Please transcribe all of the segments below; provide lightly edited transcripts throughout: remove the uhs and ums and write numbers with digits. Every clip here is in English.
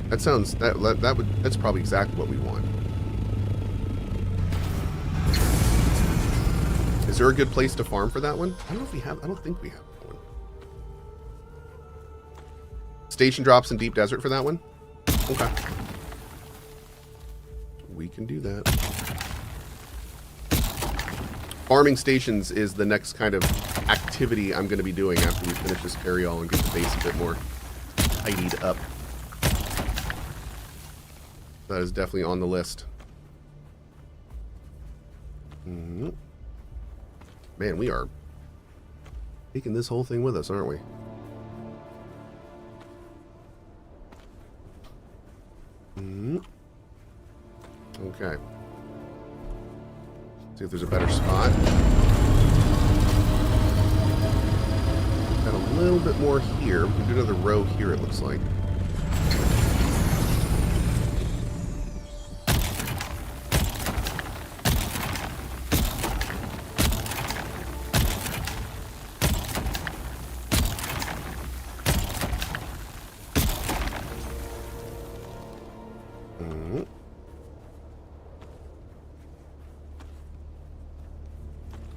That sounds that's probably exactly what we want. Is there a good place to farm for that one? I don't know if we have. I don't think we have one. Station drops in deep desert for that one. Okay. We can do that. Farming stations is the next kind of activity I'm going to be doing after we finish this carry-all and get the base a bit more tidied up. That is definitely on the list. Mm-hmm. Man, we are taking this whole thing with us, aren't we? Mm-hmm. Okay. See if there's a better spot. Got a little bit more here. We can do another row here, it looks like.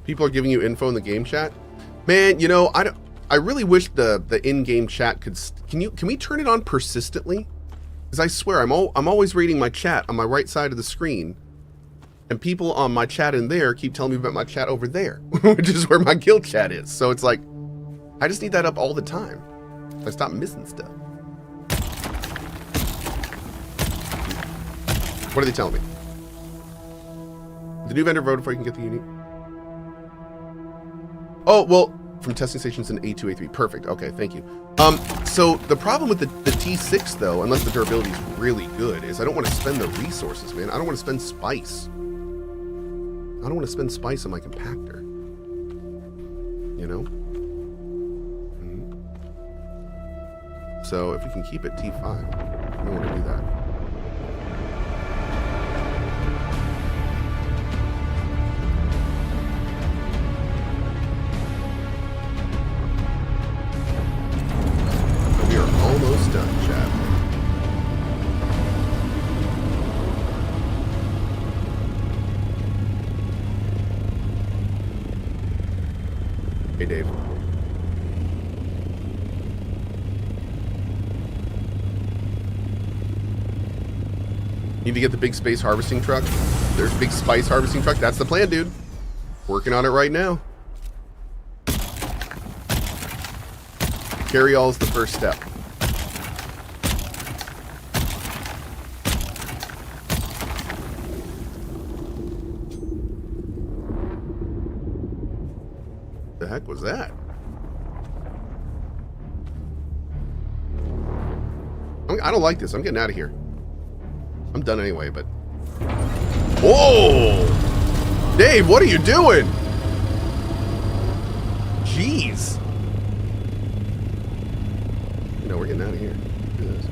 People are giving you info in the game chat. Man, you know, I really wish the in-game chat could. Can we turn it on persistently? Because I swear I'm always reading my chat on my right side of the screen, and people on my chat in there keep telling me about my chat over there, which is where my guild chat is. So it's like, I just need that up all the time. I stop missing stuff. What are they telling me? The new vendor voted for you can get the unique. Oh, well, from testing stations in A2, A3. Perfect. Okay, thank you. So the problem with the T6, though, unless the durability is really good, is I don't want to spend the resources, man. I don't want to spend spice. I don't want to spend spice on my compactor. You know? Mm-hmm. So if we can keep it T5, I don't want to do that. Almost done, chat. Hey, Dave. Need to get the big space harvesting truck. There's big spice harvesting truck. That's the plan, dude. Working on it right now. Carry-all is the first step. The heck was that? I don't like this. I'm getting out of here. I'm done anyway, but... Whoa! Dave, what are you doing? Jeez. No, we're getting out of here. Do this.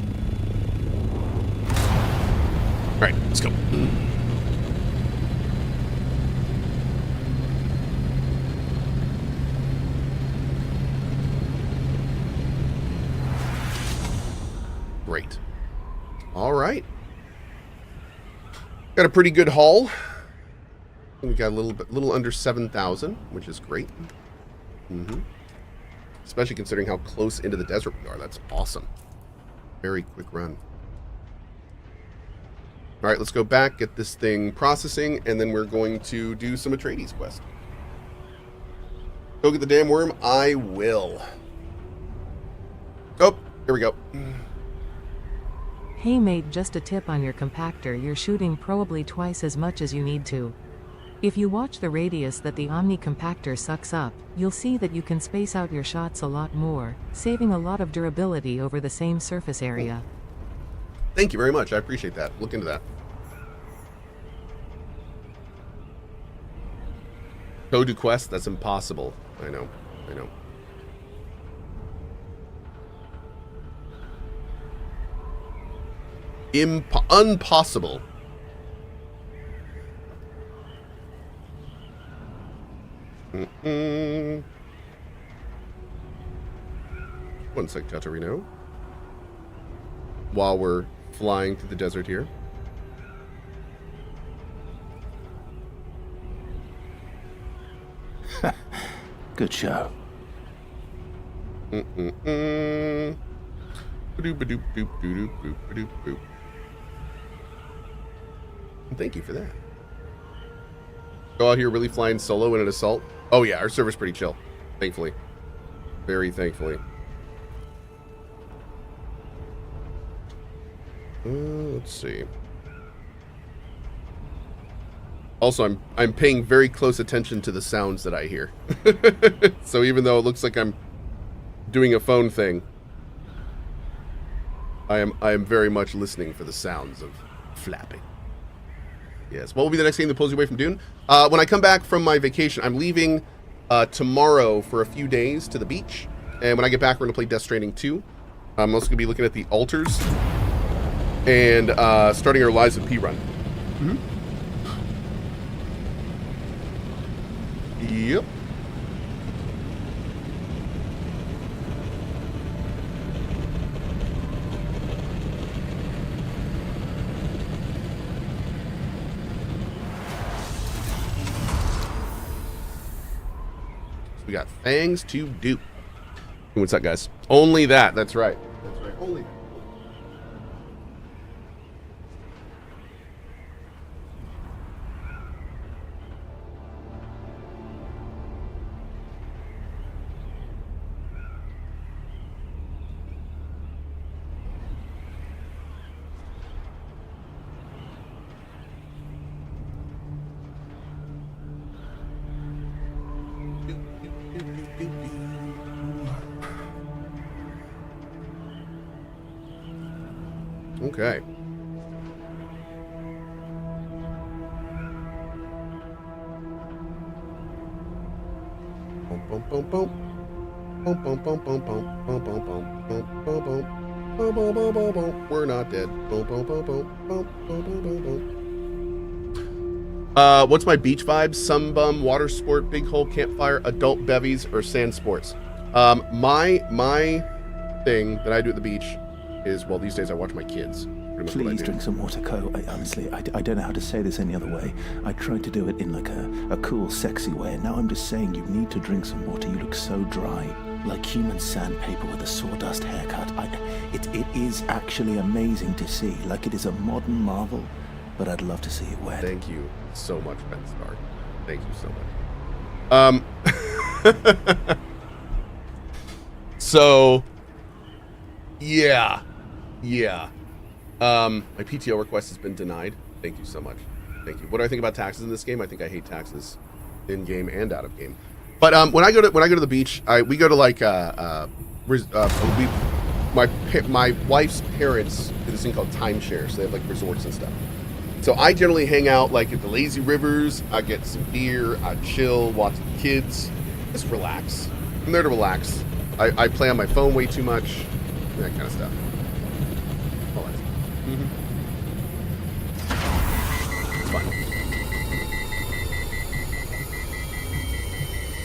All right, let's go. Great. All right. Got a pretty good haul. We got a little under 7,000, which is great. Mm-hmm. Especially considering how close into the desert we are. That's awesome. Very quick run. All right, let's go back, get this thing processing, and then we're going to do some Atreides quest. Go get the damn worm. I will. Oh, here we go. Hey mate, just a tip on your compactor, you're shooting probably twice as much as you need to. If you watch the radius that the Omni compactor sucks up, you'll see that you can space out your shots a lot more, saving a lot of durability over the same surface area. Thank you very much, I appreciate that. Look into that. Go do quest? That's impossible. I know. Unpossible. One sec, Tatarino. While we're flying through the desert here. Good show. Ba-doop, ba-doop, doop, doop, doop, ba-doop, boop. Thank you for that. Go out here really flying solo in an assault. Oh yeah, our server's pretty chill. Thankfully. Very thankfully. Let's see. Also, I'm paying very close attention to the sounds that I hear. So even though it looks like I'm doing a phone thing, I am very much listening for the sounds of flapping. Yes. What will be the next game that pulls you away from Dune? When I come back from my vacation, I'm leaving tomorrow for a few days to the beach. And when I get back, we're going to play Death Stranding 2. I'm also going to be looking at the altars and starting our Lies of P run. Mm-hmm. Yep. We got things to do. What's up, guys? Only that. That's right. That's right. Only that. Okay. Boom, boom, boom, boom. Boom, boom, boom, boom, boom, boom, boom, boom, boom, boom, boom. Boom, boom, boom, boom, boom. We're not dead. Boom, boom, boom, boom, boom, boom, boom, boom, boom. What's my beach vibes? Sunbum, water sport, big hole, campfire, adult bevies, or sand sports? My thing that I do at the beach is, well, these days I watch my kids. Please drink some water, Cohh. Honestly, I don't know how to say this any other way. I tried to do it in like a cool, sexy way, and now I'm just saying you need to drink some water. You look so dry, like human sandpaper with a sawdust haircut. It is actually amazing to see. Like, it is a modern marvel, but I'd love to see it wet. Thank you so much, Ben Stark. Thank you so much. So, yeah. My PTO request has been denied. Thank you so much. Thank you. What do I think about taxes in this game? I think I hate taxes in game and out of game. But when I go to the beach, we go to like my wife's parents do this thing called timeshare, so they have like resorts and stuff. So I generally hang out like at the lazy rivers. I get some beer. I chill, watch the kids, just relax. I'm there to relax. I play on my phone way too much, that kind of stuff. All that stuff. It's fine.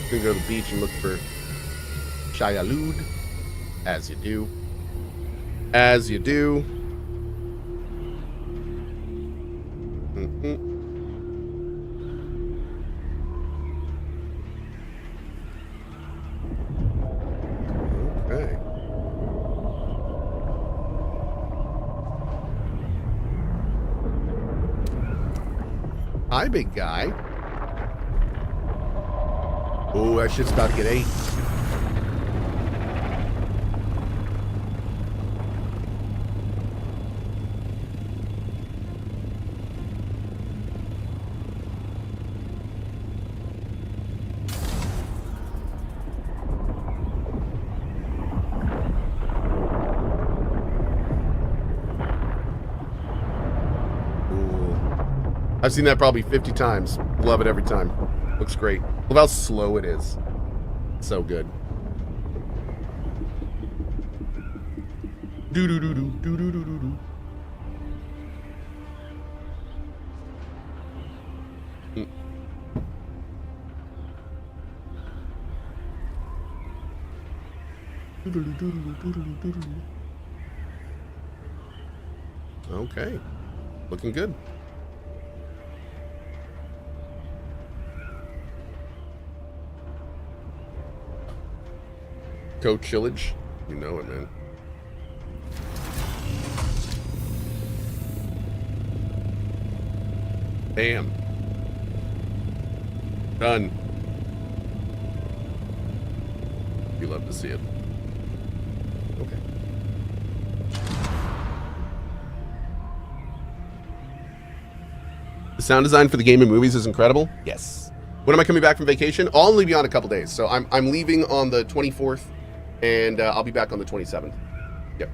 You can go to the beach and look for Shayalud, as you do. As you do. Okay. Hi, big guy. Oh, that shit's about to get ate. I've seen that probably 50 times. Love it every time. Looks great. Love how slow it is. So good. Do do do do do do do do do. Okay. Looking good. CohhCarnage. You know it, man. Bam. Done. You love to see it. Okay. The sound design for the game and movies is incredible. Yes. When am I coming back from vacation? I'll only be on a couple days. So I'm leaving on the 24th, and I'll be back on the 27th. Yep.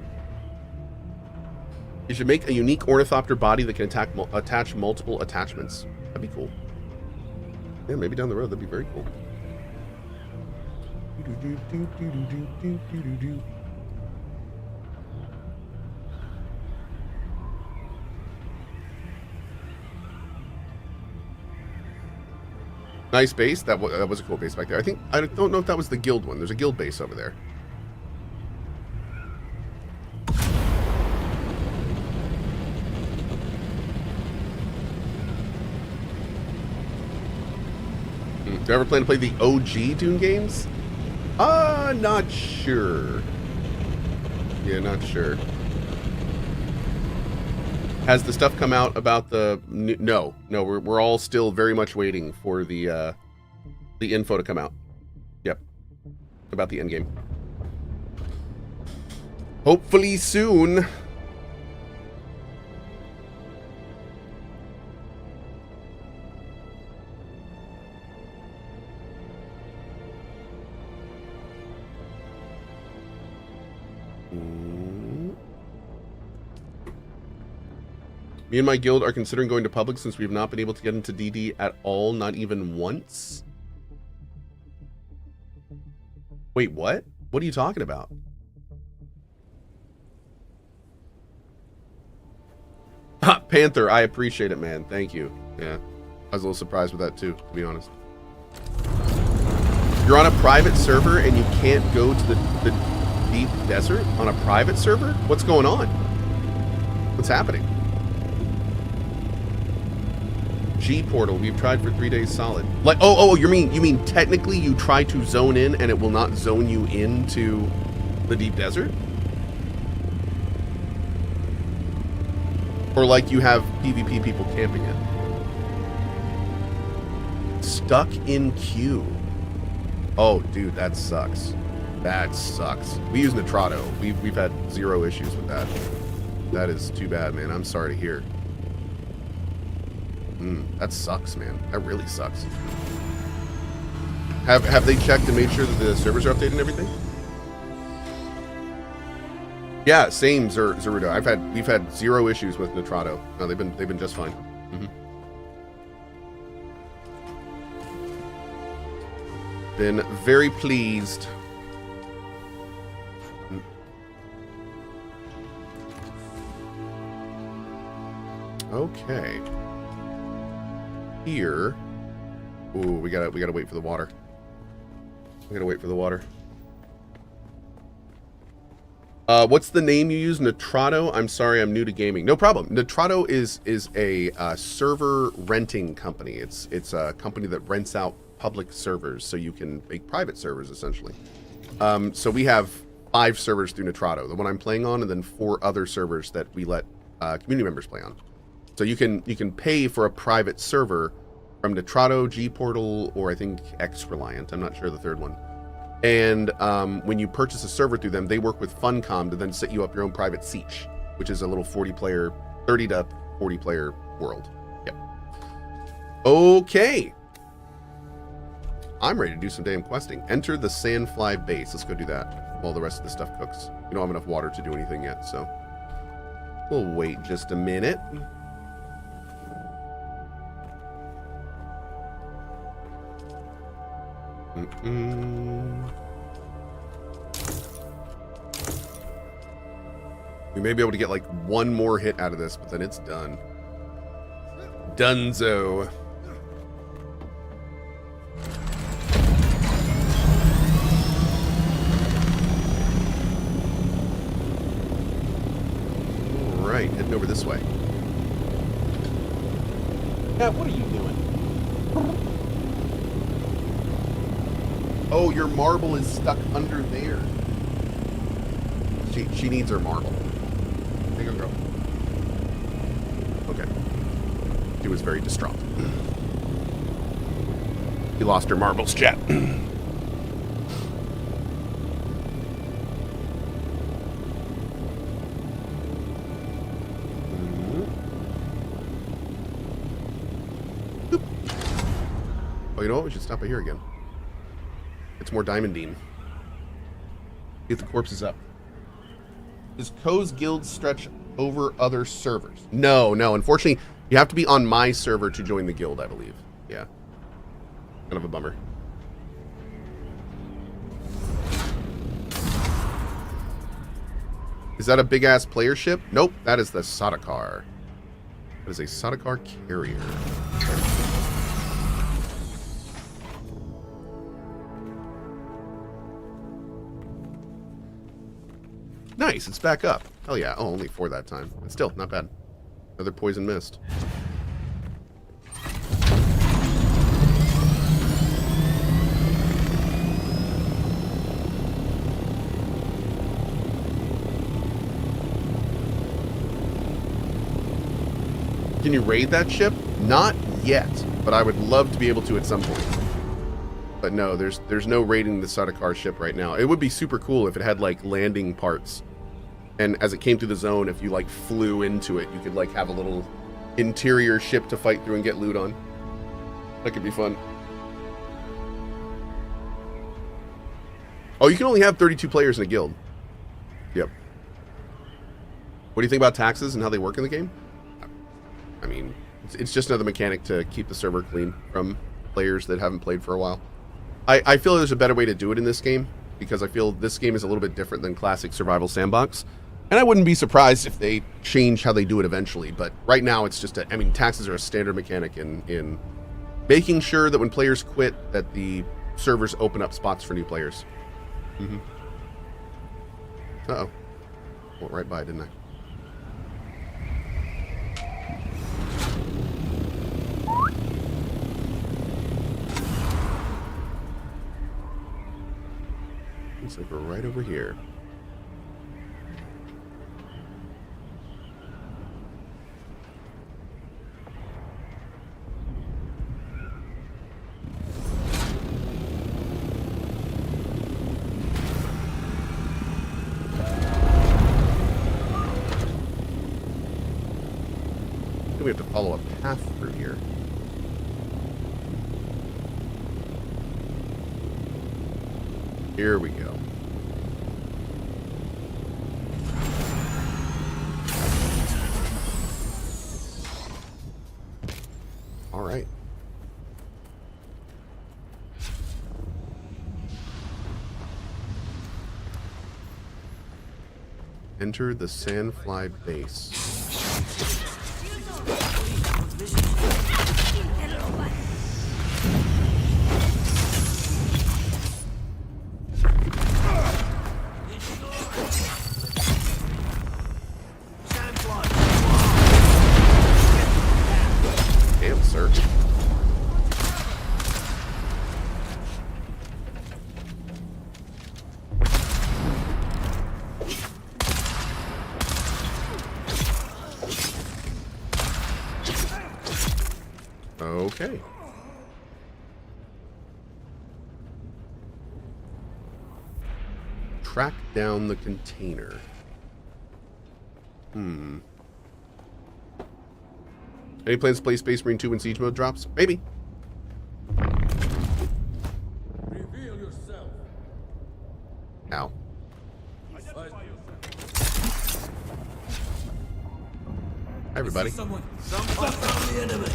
You should make a unique ornithopter body that can attach multiple attachments. That'd be cool. Yeah, maybe down the road, that'd be very cool. Nice base. That was a cool base back there. I don't know if that was the guild one. There's a guild base over there. Do you ever plan to play the OG Dune games? Not sure. Yeah, not sure. Has the stuff come out about the no, we're all still very much waiting for the info to come out. Yep. About the end game. Hopefully soon. Me and my guild are considering going to public since we've not been able to get into DD at all, not even once. Wait, what? What are you talking about? Ha, Panther, I appreciate it, man. Thank you. Yeah, I was a little surprised with that too, to be honest. You're on a private server and you can't go to the deep desert on a private server? What's going on? What's happening? G portal, we've tried for 3 days solid. Like, oh, you mean technically you try to zone in and it will not zone you into the deep desert? Or like you have PvP people camping it? Stuck in queue. Oh, dude, that sucks. That sucks. We use Nitrado. We've had zero issues with that. That is too bad, man. I'm sorry to hear. That sucks, man. That really sucks. Have they checked and made sure that the servers are updated and everything? Yeah, same, Zerudo. We've had zero issues with Nitrado. No, they've been just fine. Been very pleased. Okay. Here. Ooh, we gotta wait for the water. We gotta wait for the water. What's the name you use? Nitrado? I'm sorry, I'm new to gaming. No problem. Nitrado is a server renting company. It's a company that rents out public servers so you can make private servers essentially. So we have 5 servers through Nitrado, the one I'm playing on, and then 4 other servers that we let community members play on. So you can pay for a private server from Nitrado, G Portal, or I think X Reliant. I'm not sure the third one. And when you purchase a server through them, they work with Funcom to then set you up your own private siege, which is a little 30 to 40 player world. Yep. Okay. I'm ready to do some damn questing. Enter the Sandfly base. Let's go do that while the rest of the stuff cooks. We don't have enough water to do anything yet, so we'll wait just a minute. We may be able to get like one more hit out of this, but then it's done. Dunzo. All right. right, heading over this way. Yeah, what are you doing? Oh, your marble is stuck under there. She needs her marble. There you go, girl. Okay. She was very distraught. She lost her marbles, chat. Oh, you know what? We should stop by here again. It's more diamondine. Get the corpses up. Does Cohh's guild stretch over other servers? No. Unfortunately, you have to be on my server to join the guild, I believe. Yeah. Kind of a bummer. Is that a big-ass player ship? Nope. That is the Sardaukar. That is a Sardaukar carrier. Nice, it's back up. Hell yeah. Oh, only 4 that time. But still, not bad. Another poison mist. Can you raid that ship? Not yet, but I would love to be able to at some point. But no, there's no raiding the Sardaukar ship right now. It would be super cool if it had like landing parts. And as it came through the zone, if you like flew into it, you could like have a little interior ship to fight through and get loot on. That could be fun. Oh, you can only have 32 players in a guild. Yep. What do you think about taxes and how they work in the game? I mean, it's just another mechanic to keep the server clean from players that haven't played for a while. I feel there's a better way to do it in this game, because I feel this game is a little bit different than classic survival sandbox. And I wouldn't be surprised if they change how they do it eventually. But right now, it's just I mean, taxes are a standard mechanic in making sure that when players quit, that the servers open up spots for new players. Mm-hmm. Uh-oh. Went right by, didn't I? Looks like we're right over here. We have to follow a path through here. Here we go. All right. Enter the Sandfly base. Damn, sir. Okay. Track down the container. Any plans to play Space Marine 2 when Siege Mode drops? Maybe. Reveal yourself. Ow. Hi, everybody. Someone found the enemy.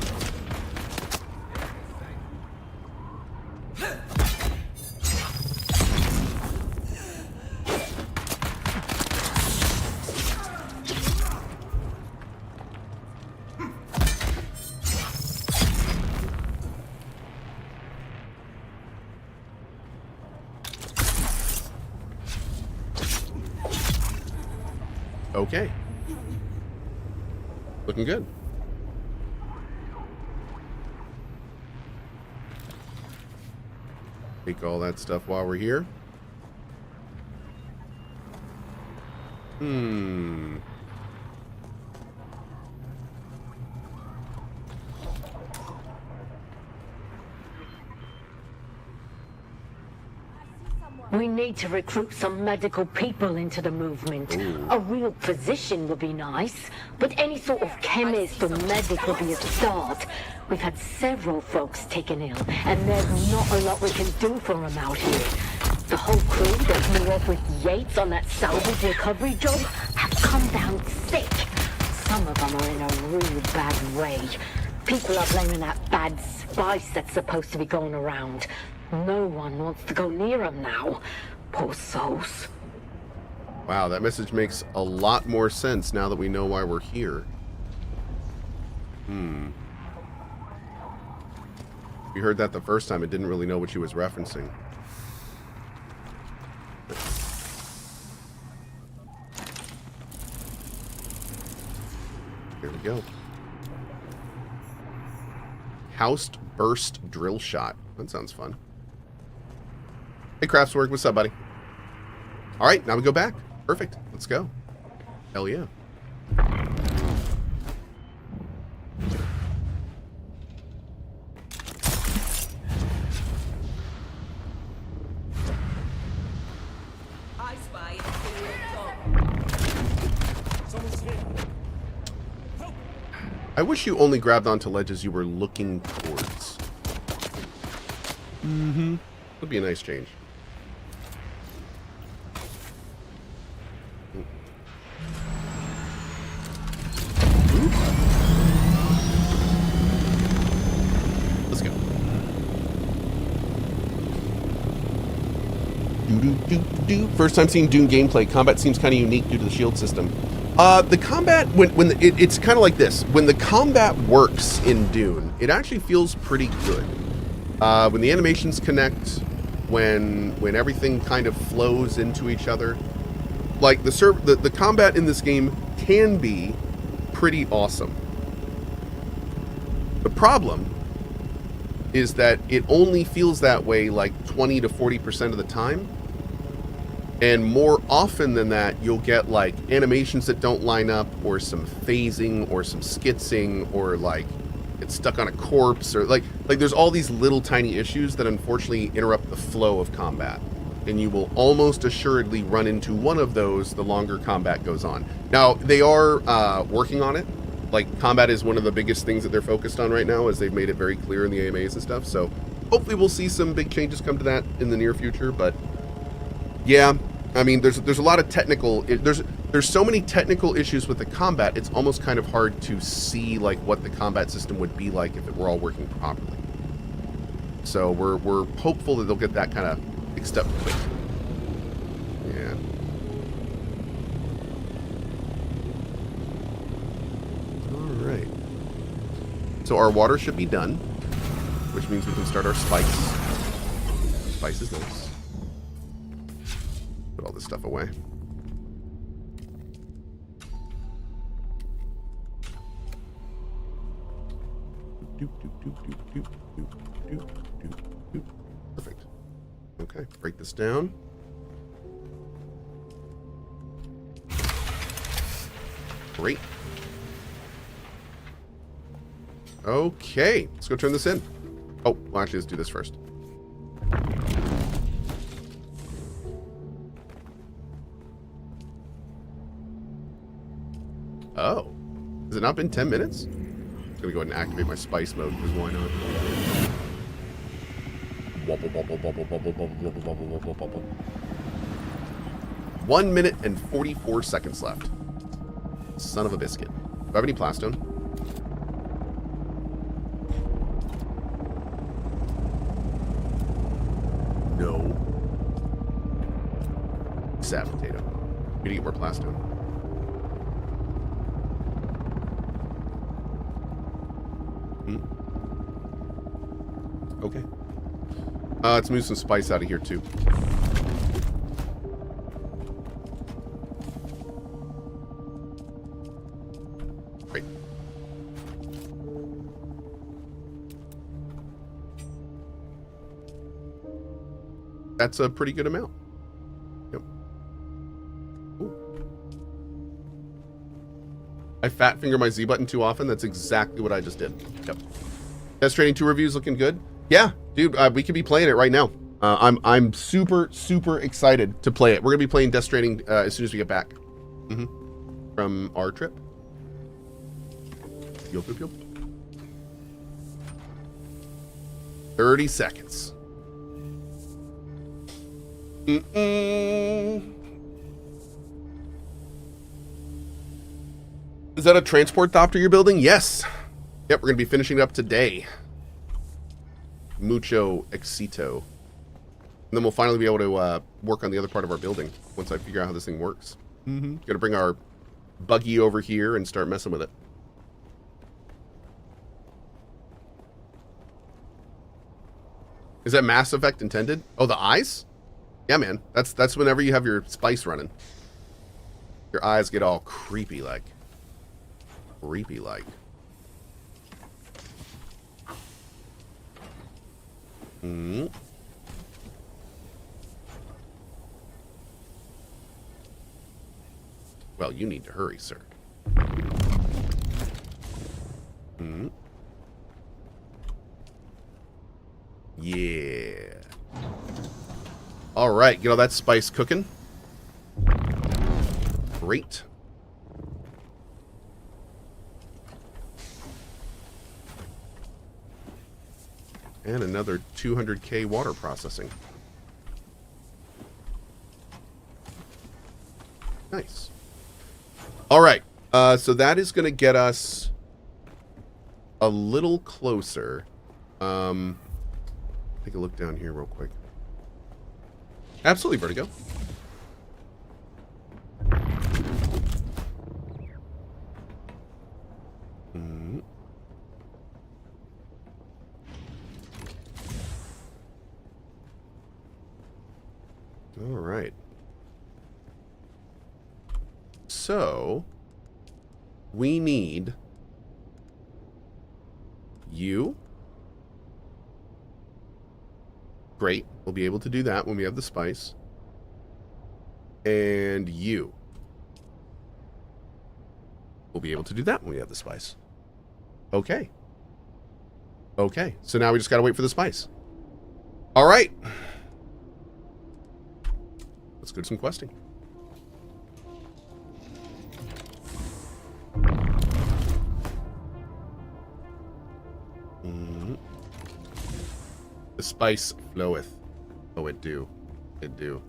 Okay. Looking good. Take all that stuff while we're here. We need to recruit some medical people into the movement. Ooh. A real physician would be nice, but any sort of chemist or medic would be a start. We've had several folks taken ill, and there's not a lot we can do for them out here. The whole crew that blew off with Yates on that salvage recovery job have come down sick. Some of them are in a real bad way. People are blaming that bad spice that's supposed to be going around. No one wants to go near them now. Poor souls. Wow, that message makes a lot more sense now that we know why we're here. You heard that the first time, it didn't really know what she was referencing. Here we go. Housed burst drill shot. That sounds fun. Hey, Craftswork, what's up, buddy? All right, now we go back. Perfect. Let's go. Hell yeah. I spy a Someone's here. Help! I wish you only grabbed onto ledges you were looking towards. Would be a nice change. Let's go. First time seeing Dune gameplay. Combat seems kind of unique due to the shield system. The combat, it's kind of like this. When the combat works in Dune, it actually feels pretty good. When the animations connect, when everything kind of flows into each other, like the combat in this game can be pretty awesome. The problem is that it only feels that way like 20 to 40% of the time. And more often than that, you'll get like animations that don't line up, or some phasing, or some skitzing, or like it's stuck on a corpse, or like there's all these little tiny issues that unfortunately interrupt the flow of combat. And you will almost assuredly run into one of those the longer combat goes on. Now, they are working on it. Like, combat is one of the biggest things that they're focused on right now, as they've made it very clear in the AMAs and stuff. So hopefully we'll see some big changes come to that in the near future. But yeah, I mean, there's a lot of technical, there's so many technical issues with the combat, it's almost kind of hard to see like what the combat system would be like if it were all working properly. So we're hopeful that they'll get that kind of fixed up quick. Yeah. All right. So our water should be done, which means we can start our spikes. Spice is nice. Put all this stuff away. Perfect. Okay, break this down. Great. Okay, let's go turn this in. Oh, well, actually, let's do this first. Oh, has it not been 10 minutes? I'm gonna go ahead and activate my spice mode, because why not? Wobble, wobble, wobble, wobble, wobble, wobble, wobble, wobble, wobble. 1 minute and 44 seconds left. Son of a biscuit. Do I have any plastone? No. Sad potato. We need to get more plastone. Okay. Let's move some spice out of here, too. Right. That's a pretty good amount. Yep. Ooh. I fat finger my Z button too often. That's exactly what I just did. Yep. Death Stranding 2 reviews looking good. Yeah, dude, we could be playing it right now. I'm super excited to play it. We're gonna be playing Death Stranding as soon as we get back from our trip. Yup. 30 seconds. Is that a transport Thufir you're building? Yes. Yep, we're gonna be finishing it up today. Mucho éxito. And then we'll finally be able to work on the other part of our building once I figure out how this thing works. Gonna bring our buggy over here and start messing with it. Is that Mass Effect intended? Oh, the eyes? Yeah, man. That's whenever you have your spice running. Your eyes get all creepy like. Creepy like. Well, you need to hurry, sir. Yeah. All right, get all that spice cooking. Great. And another 200K water processing. Nice. All right. So that is going to get us a little closer. Take a look down here real quick. Absolutely, Vertigo. All right. So we need you. Great. We'll be able to do that when we have the spice. And you. We'll be able to do that when we have the spice. Okay. Okay. So now we just got to wait for the spice. All right. Let's go do some questing. The spice floweth. Oh, it do. It do.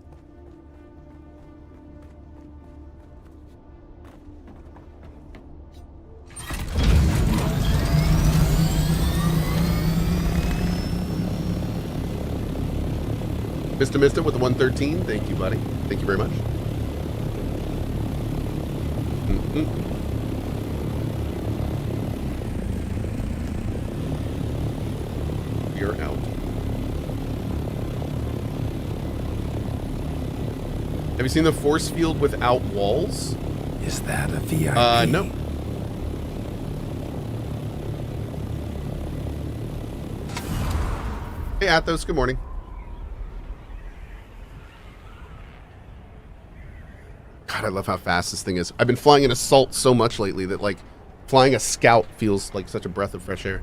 Mista with the 113. Thank you, buddy. Thank you very much. You're out. Have you seen the force field without walls? Is that a VIP? No. Hey, Athos, good morning. God, I love how fast this thing is. I've been flying an assault so much lately that, like, flying a scout feels like such a breath of fresh air.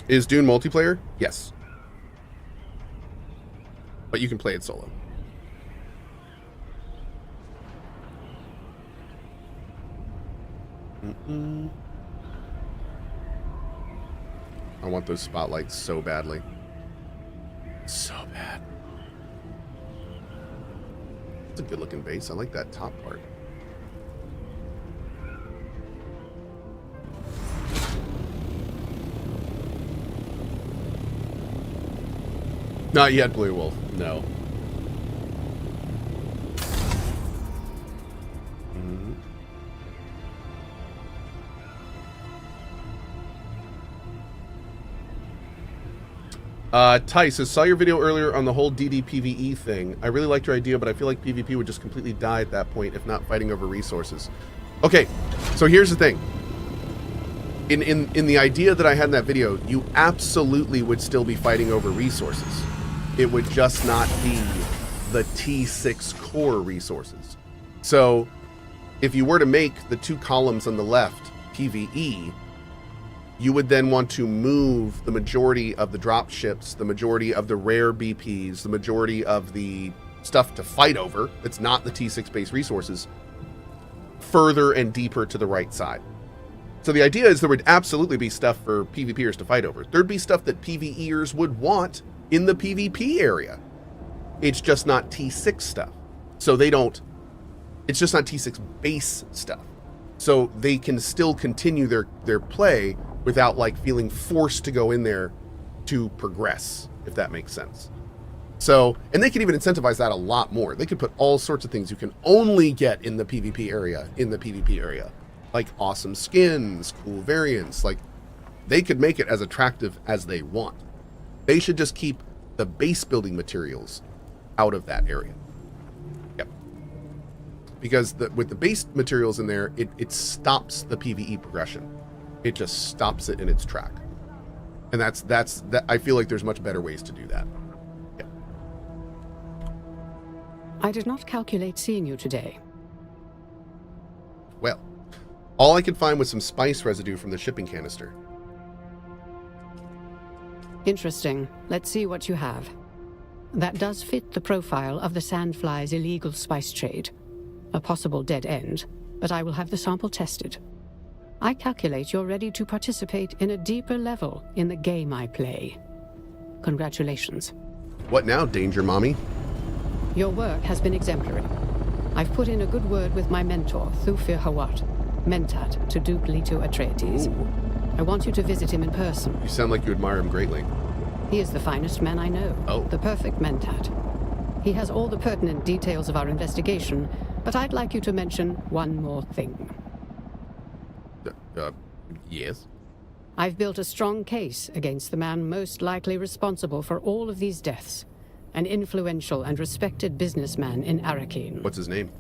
Is Dune multiplayer? Yes. But you can play it solo. I want those spotlights so badly. So bad. It's a good looking base. I like that top part. Not yet, Blue Wolf. No. Tice, I saw your video earlier on the whole DD-PvE thing. I really liked your idea, but I feel like PvP would just completely die at that point if not fighting over resources. Okay, so here's the thing. in the idea that I had in that video, you absolutely would still be fighting over resources. It would just not be the T6 core resources. So if you were to make the 2 columns on the left PvE, you would then want to move the majority of the drop ships, the majority of the rare BPs, the majority of the stuff to fight over, that's not the T6 based resources, further and deeper to the right side. So the idea is there would absolutely be stuff for PvPers to fight over. There'd be stuff that PvEers would want in the PvP area. It's just not T6 stuff. So they don't, it's just not T6 base stuff. So they can still continue their play without like feeling forced to go in there to progress, if that makes sense. So, and they could even incentivize that a lot more. They could put all sorts of things you can only get in the PvP area, like awesome skins, cool variants. Like, they could make it as attractive as they want. They should just keep the base building materials out of that area. Yep. Because with the base materials in there, it stops the PvE progression. It just stops it in its track. And that's I feel like there's much better ways to do that. Yeah. I did not calculate seeing you today. Well, all I could find was some spice residue from the shipping canister. Interesting. Let's see what you have. That does fit the profile of the Sandflies' illegal spice trade. A possible dead end, but I will have the sample tested. I calculate you're ready to participate in a deeper level in the game I play. Congratulations. What now, Danger Mommy? Your work has been exemplary. I've put in a good word with my mentor, Thufir Hawat, Mentat to Duke Leto Atreides. I want you to visit him in person. You sound like you admire him greatly. He is the finest man I know. Oh. The perfect Mentat. He has all the pertinent details of our investigation, but I'd like you to mention one more thing. Yes? I've built a strong case against the man most likely responsible for all of these deaths. An influential and respected businessman in Arrakeen. What's his name?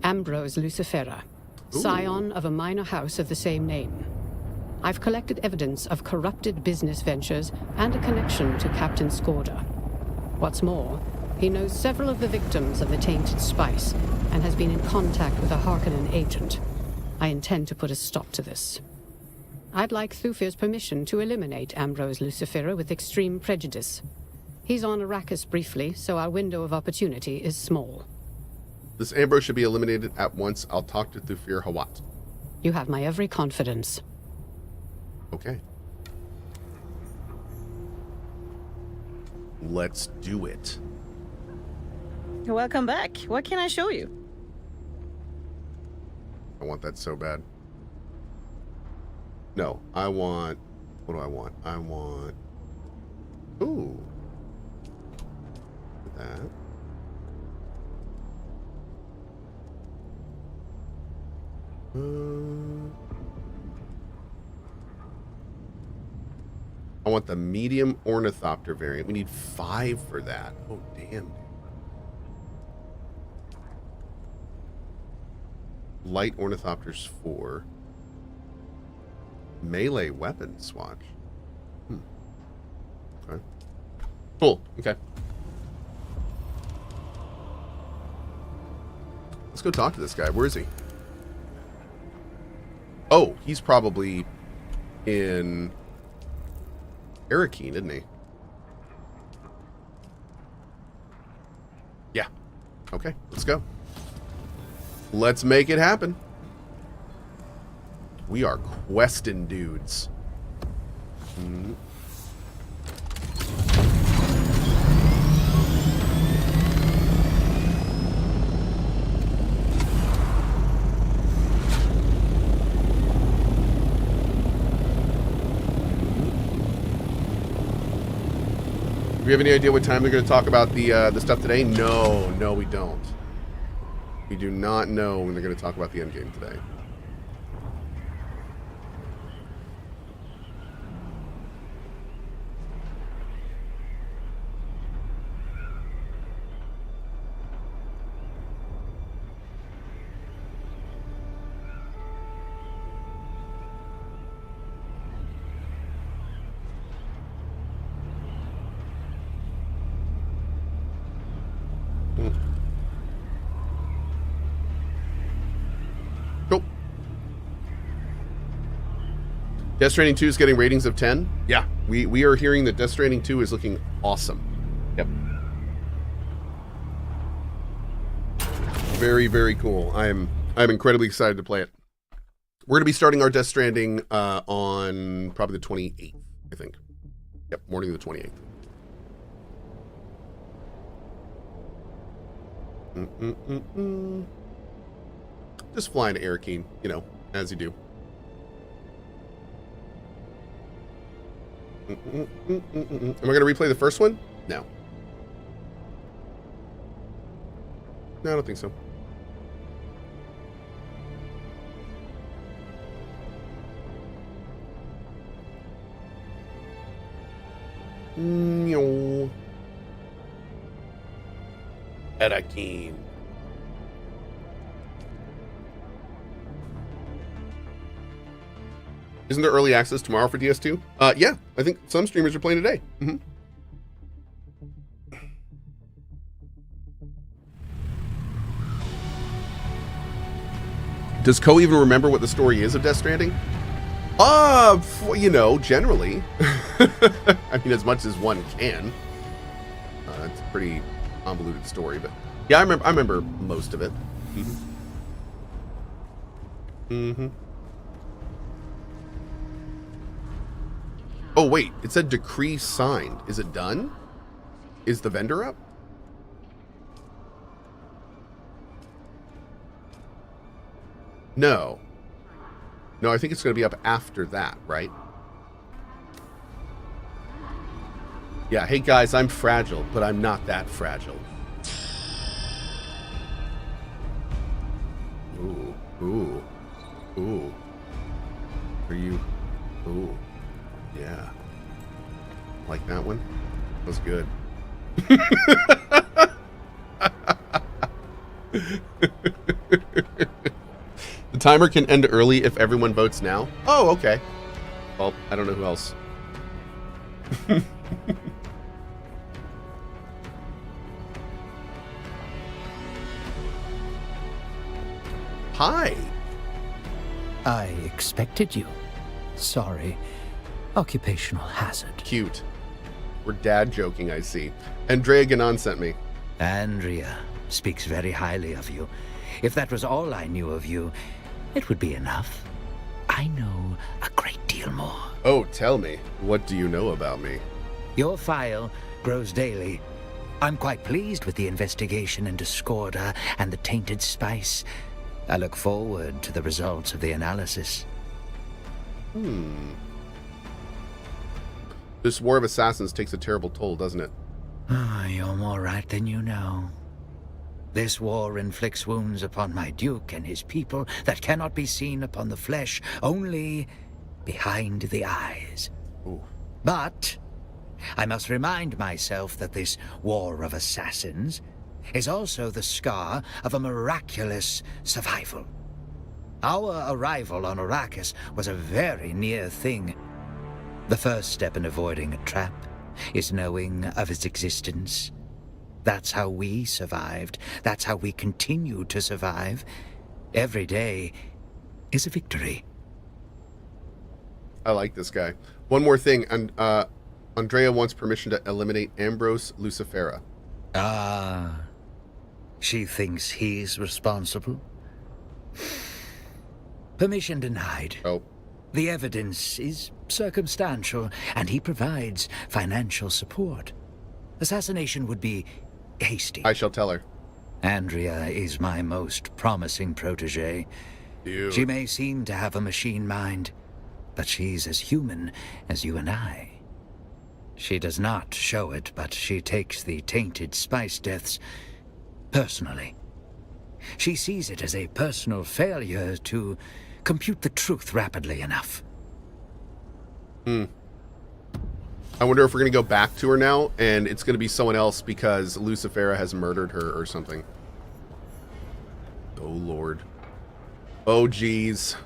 Ambrose Lucifera, scion of a minor house of the same name. I've collected evidence of corrupted business ventures and a connection to Captain Skorda. What's more, he knows several of the victims of the tainted spice and has been in contact with a Harkonnen agent. I intend to put a stop to this. I'd like Thufir's permission to eliminate Ambrose Lucifera with extreme prejudice. He's on Arrakis briefly, so our window of opportunity is small. This Ambrose should be eliminated at once. I'll talk to Thufir Hawat. You have my every confidence. Okay. Let's do it. Welcome back. What can I show you? I want that so bad. No, I want... What do I want? I want... Ooh. That. I want the medium ornithopter variant. We need 5 for that. Oh, damn. Light ornithopters 4. Melee weapon swatch. Okay. Cool. Okay. Let's go talk to this guy. Where is he? Oh, he's probably in Arrakeen, isn't he? Yeah. Okay, let's go. Let's make it happen. We are questing dudes. Do we have any idea what time they're going to talk about the stuff today? No, we don't. We do not know when they're going to talk about the endgame today. Death Stranding 2 is getting ratings of 10. Yeah, we are hearing that Death Stranding 2 is looking awesome. Yep. Very, very cool. I'm incredibly excited to play it. We're going to be starting our Death Stranding on probably the 28th, I think. Yep, morning of the 28th. Just flying to Airkeen, you know, as you do. Am I going to replay the first one? No. No, I don't think so. Airkeen. Isn't there early access tomorrow for DS2? Yeah, I think some streamers are playing today. Does Cohh even remember what the story is of Death Stranding? You know, generally. I mean, as much as one can. It's a pretty convoluted story, but yeah, I remember most of it. Oh, wait, it said decree signed. Is it done? Is the vendor up? No. No, I think it's going to be up after that, right? Yeah, hey guys, I'm fragile, but I'm not that fragile. Ooh, ooh, ooh. Are you... Ooh. Yeah. Like that one? That was good. The timer can end early if everyone votes now. Oh, okay. Well, I don't know who else. Hi. I expected you. Sorry. Occupational hazard. Cute. We're dad joking, I see. Andrea Ganon sent me. Andrea speaks very highly of you. If that was all I knew of you, it would be enough. I know a great deal more. Oh, tell me. What do you know about me? Your file grows daily. I'm quite pleased with the investigation into Skorda and the tainted spice. I look forward to the results of the analysis. This war of assassins takes a terrible toll, doesn't it? You're more right than you know. This war inflicts wounds upon my duke and his people that cannot be seen upon the flesh, only behind the eyes. Ooh. But I must remind myself that this war of assassins is also the scar of a miraculous survival. Our arrival on Arrakis was a very near thing. The first step in avoiding a trap is knowing of its existence. That's how we survived. That's how we continue to survive. Every day is a victory. I like this guy. One more thing, and Andrea wants permission to eliminate Ambrose Lucifera. She thinks he's responsible. Permission denied. Oh. The evidence is circumstantial, and he provides financial support. Assassination would be hasty. I shall tell her. Andrea is my most promising protege. Dude. She may seem to have a machine mind, but she's as human as you and I. She does not show it, but she takes the tainted spice deaths personally. She sees it as a personal failure to compute the truth rapidly enough. I wonder if we're going to go back to her now, and it's going to be someone else because Lucifera has murdered her or something. Oh, Lord. Oh, geez.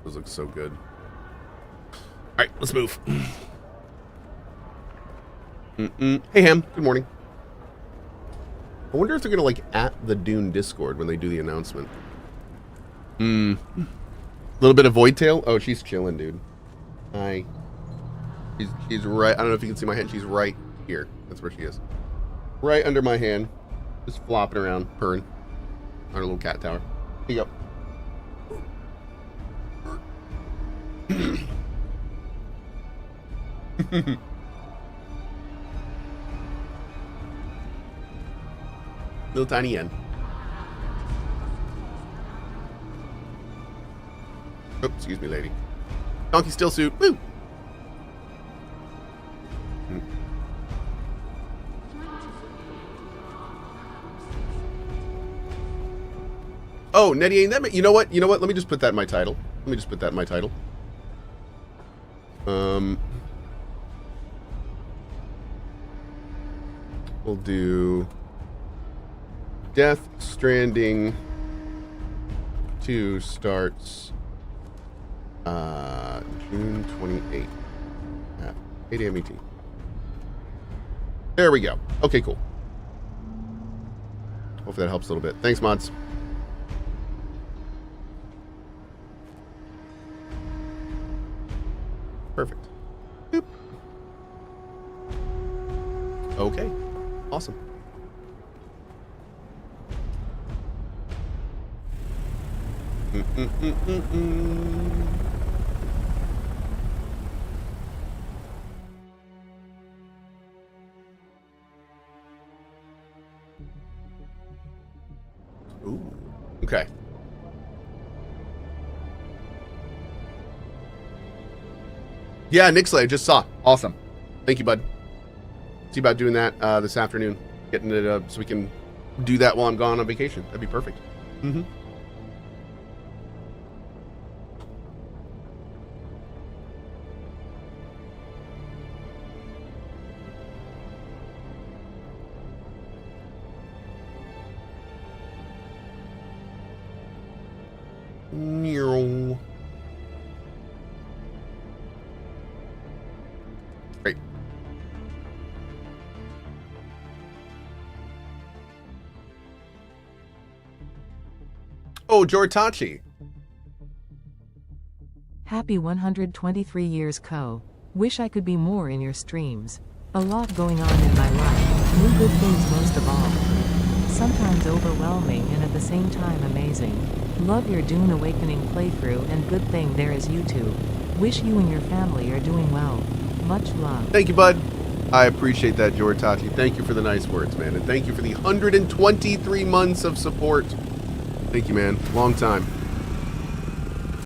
Those look so good. All right, let's move. Hey, Ham. Good morning. I wonder if they're gonna like at the Dune Discord when they do the announcement. A little bit of Voidtail. Oh, she's chilling, dude. Hi. She's right. I don't know if you can see my hand. She's right here. That's where she is. Right under my hand, just flopping around, purring on her little cat tower. Here you go. Little tiny end. Oh, excuse me, lady. Donkey still suit. Woo! Oh, Nettie, ain't that? You know what? You know what? Let me just put that in my title. We'll do Death Stranding 2 starts June 28th at 8 a.m. ET. There we go. Okay, cool. Hopefully that helps a little bit. Thanks, mods. Perfect. Boop. Okay. Awesome. Ooh. Okay. Yeah, Nixley, I just saw. Awesome. Thank you, bud. See about doing that this afternoon. Getting it so we can do that while I'm gone on vacation. That'd be perfect. Mm-hmm. Meow. Great. Oh, Jortachi. Happy 123 years, Cohh. Wish I could be more in your streams. A lot going on in my life, new good things most of all. Sometimes overwhelming and at the same time amazing. Love your Dune Awakening playthrough and good thing there is YouTube. Wish you and your family are doing well. Much love. Thank you, bud. I appreciate that, Jortachi. Thank you for the nice words, man. And thank you for the 123 months of support. Thank you, man. Long time.